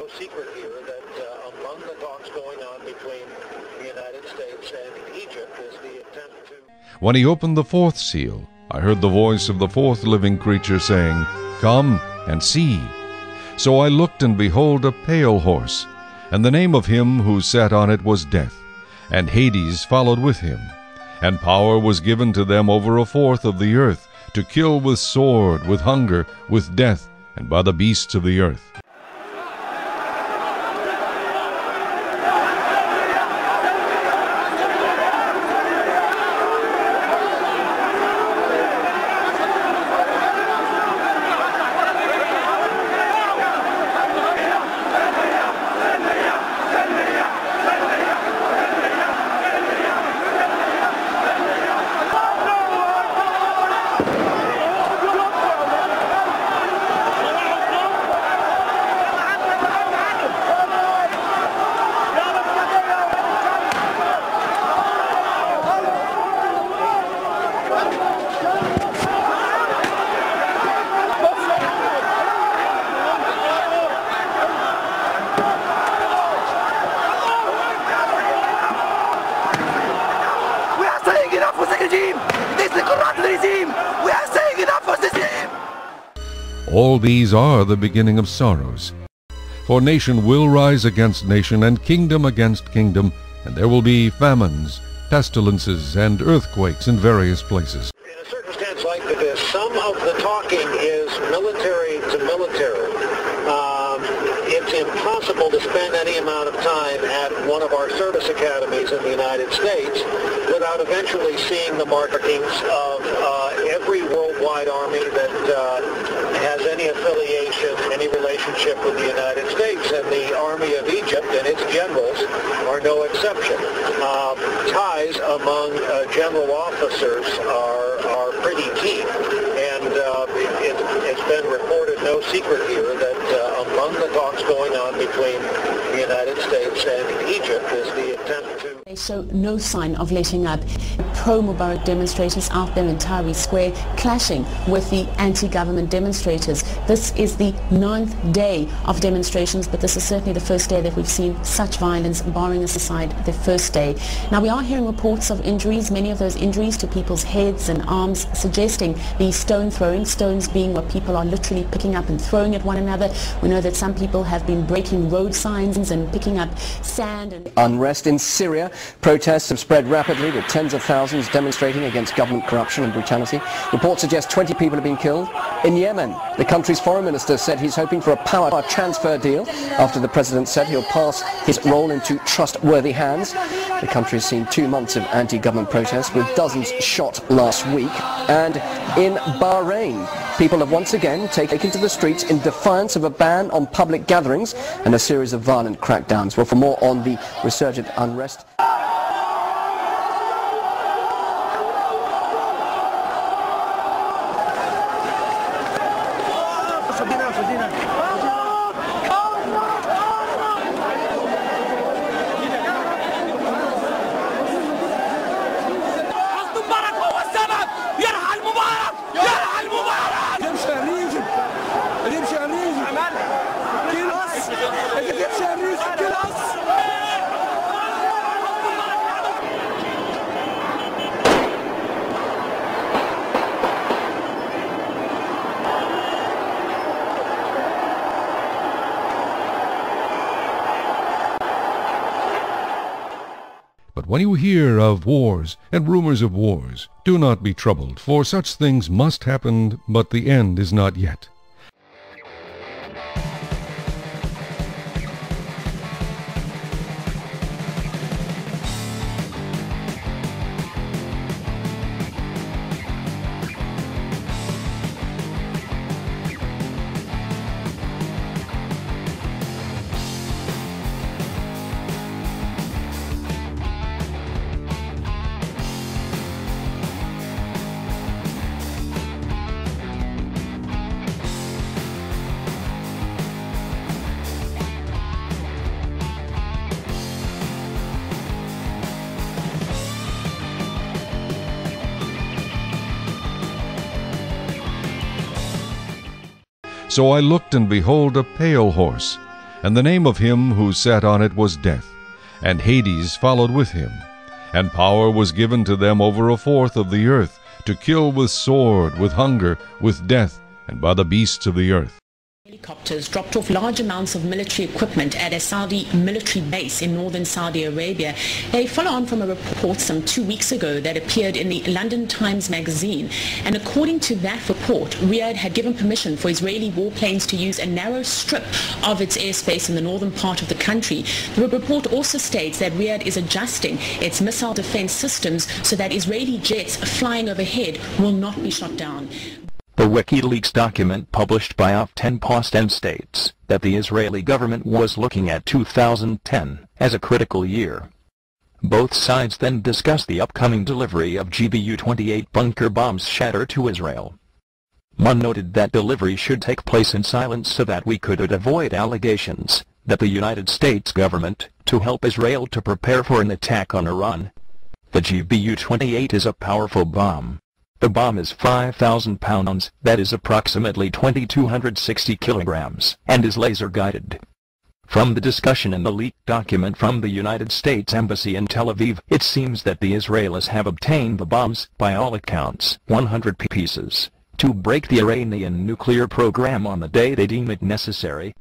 no secret here that among the talks going on between the United States and Egypt is the attempt to... When he opened the fourth seal, I heard the voice of the fourth living creature saying, "Come and see." So I looked, and behold, a pale horse, and the name of him who sat on it was Death, and Hades followed with him. And power was given to them over a fourth of the earth, to kill with sword, with hunger, with death, and by the beasts of the earth. All these are the beginning of sorrows. For nation will rise against nation, and kingdom against kingdom, and there will be famines, pestilences, and earthquakes in various places. In a circumstance like this, some of the talking is military to military. It's impossible to spend any amount of time at one of our service academies in the United States without eventually seeing the markings of every worldwide army that has any affiliation, any relationship with the United States, and the Army of Egypt and its generals are no exception. Ties among general officers are pretty deep, and it's been reported, no secret here, that among the talks going on between the United States and Egypt is the attempt to... They show no sign of letting up. Pro-Mubarak demonstrators out there in Tahrir Square clashing with the anti-government demonstrators. This is the 9th day of demonstrations, but this is certainly the first day that we've seen such violence, barring us aside the first day. Now, we are hearing reports of injuries, many of those injuries to people's heads and arms, suggesting the stone throwing, stones being what people are literally picking up and throwing at one another. We know that some people have been breaking road signs and picking up sand. And unrest in Syria. Protests have spread rapidly, with tens of thousands demonstrating against government corruption and brutality. Reports suggest 20 people have been killed. In Yemen, the country's foreign minister said he's hoping for a power transfer deal after the president said he'll pass his role into trustworthy hands. The country has seen 2 months of anti-government protests, with dozens shot last week. And in Bahrain, people have once again taken to the streets in defiance of a ban on public gatherings and a series of violent crackdowns. Well, for more on the resurgent unrest... But when you hear of wars and rumors of wars, do not be troubled, for such things must happen, but the end is not yet. So I looked, and behold, a pale horse, and the name of him who sat on it was Death, and Hades followed with him. And power was given to them over a fourth of the earth, to kill with sword, with hunger, with death, and by the beasts of the earth. Helicopters dropped off large amounts of military equipment at a Saudi military base in northern Saudi Arabia. They follow on from a report some 2 weeks ago that appeared in the London Times magazine. And according to that report, Riyadh had given permission for Israeli warplanes to use a narrow strip of its airspace in the northern part of the country. The report also states that Riyadh is adjusting its missile defense systems so that Israeli jets flying overhead will not be shot down. The WikiLeaks document published by Huffington Post states that the Israeli government was looking at 2010 as a critical year. Both sides then discussed the upcoming delivery of GBU-28 bunker bombs Shatter to Israel. One noted that delivery should take place in silence so that we could avoid allegations that the United States government to help Israel to prepare for an attack on Iran. The GBU-28 is a powerful bomb. The bomb is 5,000 pounds, that is approximately 2,260 kilograms, and is laser-guided. From the discussion in the leaked document from the United States Embassy in Tel Aviv, it seems that the Israelis have obtained the bombs, by all accounts, 100 pieces, to break the Iranian nuclear program on the day they deem it necessary.